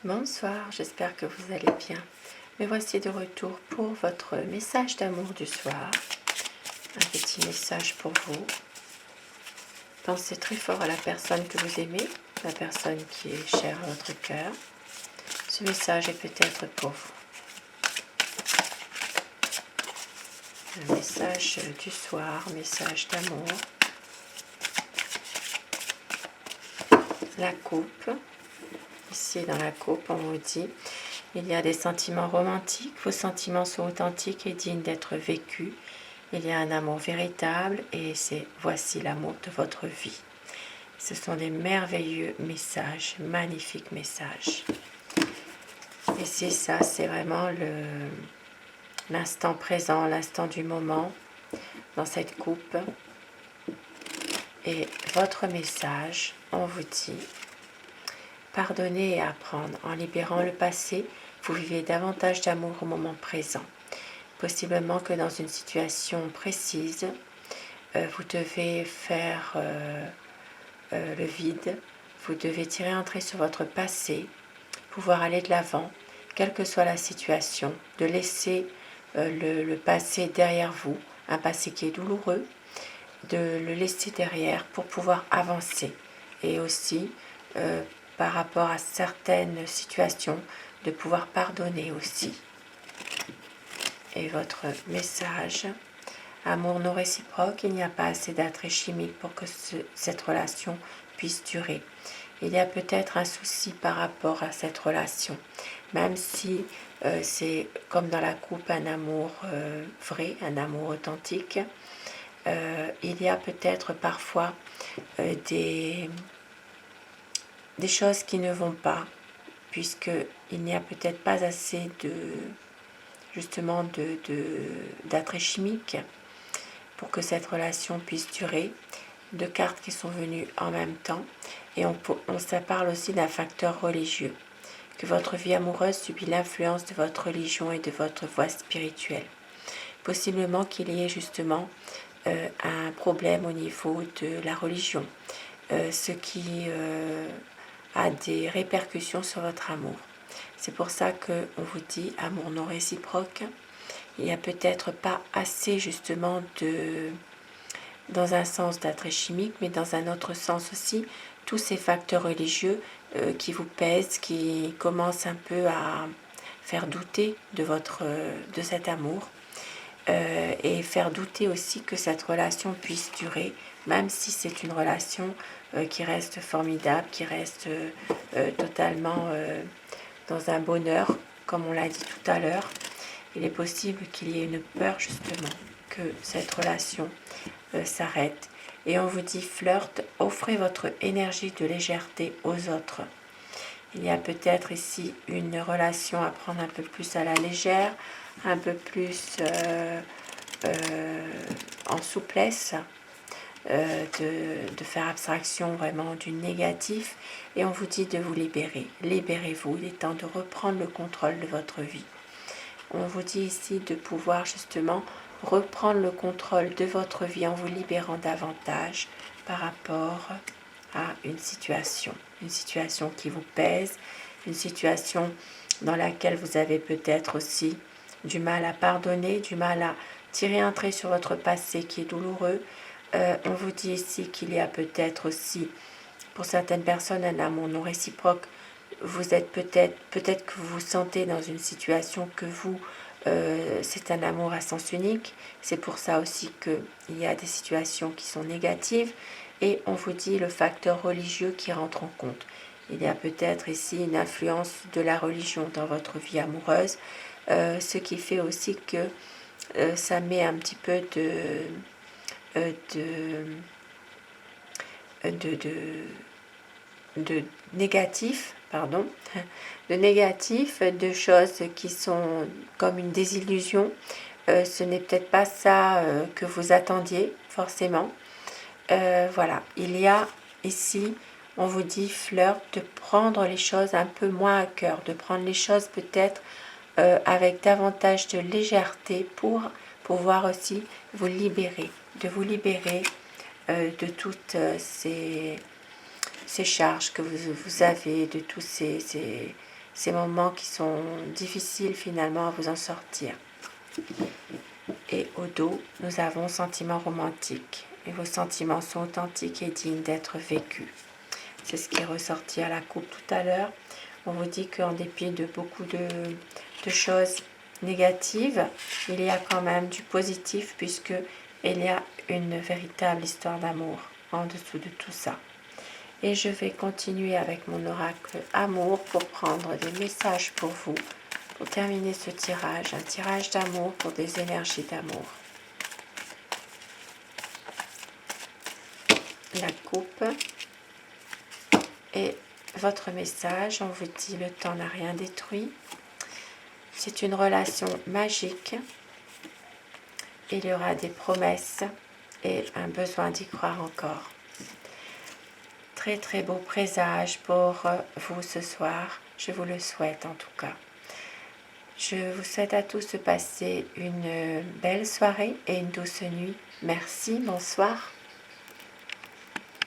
Bonsoir, j'espère que vous allez bien. Me voici de retour pour votre message d'amour du soir. Un petit message pour vous. Pensez très fort à la personne que vous aimez, la personne qui est chère à votre cœur. Ce message est peut-être pour vous. Un message du soir, message d'amour. La coupe. Ici, dans la coupe, on vous dit, il y a des sentiments romantiques, vos sentiments sont authentiques et dignes d'être vécus. Il y a un amour véritable et voici l'amour de votre vie. Ce sont des merveilleux messages, magnifiques messages. Et c'est ça, c'est vraiment l'instant présent, l'instant du moment dans cette coupe. Et votre message, on vous dit, pardonnez et apprendre. En libérant le passé, vous vivez davantage d'amour au moment présent. Possiblement que dans une situation précise, vous devez faire le vide, vous devez tirer un trait sur votre passé, pouvoir aller de l'avant, quelle que soit la situation, de laisser le passé derrière vous, un passé qui est douloureux, de le laisser derrière pour pouvoir avancer. Et aussi, par rapport à certaines situations, de pouvoir pardonner aussi. Et votre message, amour non réciproque, il n'y a pas assez d'attrait chimique pour que cette relation puisse durer. Il y a peut-être un souci par rapport à cette relation, même si c'est comme dans la coupe un amour vrai, un amour authentique. Il y a peut-être parfois des choses qui ne vont pas, puisqu'il n'y a peut-être pas assez d'attrait chimique pour que cette relation puisse durer. Deux cartes qui sont venues en même temps, et ça parle aussi d'un facteur religieux, que votre vie amoureuse subit l'influence de votre religion et de votre voie spirituelle. Possiblement qu'il y ait justement un problème au niveau de la religion, ce qui a des répercussions sur votre amour. C'est pour ça qu'on vous dit amour non réciproque. Il n'y a peut-être pas assez justement dans un sens d'attrait chimique, mais dans un autre sens aussi, tous ces facteurs religieux qui vous pèsent, qui commencent un peu à faire douter de cet amour, et faire douter aussi que cette relation puisse durer, même si c'est une relation qui reste formidable, qui reste totalement dans un bonheur, comme on l'a dit tout à l'heure. Il est possible qu'il y ait une peur justement que cette relation s'arrête. Et on vous dit flirt, offrez votre énergie de légèreté aux autres. Il y a peut-être ici une relation à prendre un peu plus à la légère, un peu plus en souplesse, de faire abstraction vraiment du négatif. Et on vous dit de vous libérer. Libérez-vous, il est temps de reprendre le contrôle de votre vie. On vous dit ici de pouvoir justement reprendre le contrôle de votre vie en vous libérant davantage par rapport à une situation qui vous pèse, une situation dans laquelle vous avez peut-être aussi du mal à pardonner, du mal à tirer un trait sur votre passé qui est douloureux. On vous dit ici qu'il y a peut-être aussi, pour certaines personnes, un amour non réciproque. Vous êtes peut-être que vous vous sentez dans une situation que c'est un amour à sens unique. C'est pour ça aussi qu'il y a des situations qui sont négatives. Et on vous dit le facteur religieux qui rentre en compte. Il y a peut-être ici une influence de la religion dans votre vie amoureuse, ce qui fait aussi que ça met un petit peu de négatif, de choses qui sont comme une désillusion. Ce n'est peut-être pas ça que vous attendiez forcément. Voilà, il y a ici, on vous dit flirt, de prendre les choses un peu moins à cœur, de prendre les choses peut-être avec davantage de légèreté pour pouvoir aussi vous libérer, de vous libérer de toutes ces charges que vous avez, de tous ces moments qui sont difficiles finalement à vous en sortir. Et au dos, nous avons sentiments romantiques. Et vos sentiments sont authentiques et dignes d'être vécus. C'est ce qui est ressorti à la coupe tout à l'heure. On vous dit qu'en dépit de beaucoup de choses négatives, il y a quand même du positif puisque il y a une véritable histoire d'amour en dessous de tout ça. Et je vais continuer avec mon oracle amour pour prendre des messages pour vous, pour terminer ce tirage, un tirage d'amour pour des énergies d'amour. La coupe et votre message, on vous dit le temps n'a rien détruit. C'est une relation magique. Il y aura des promesses et un besoin d'y croire encore. Très très beau présage pour vous ce soir. Je vous le souhaite en tout cas. Je vous souhaite à tous de passer une belle soirée et une douce nuit. Merci, bonsoir.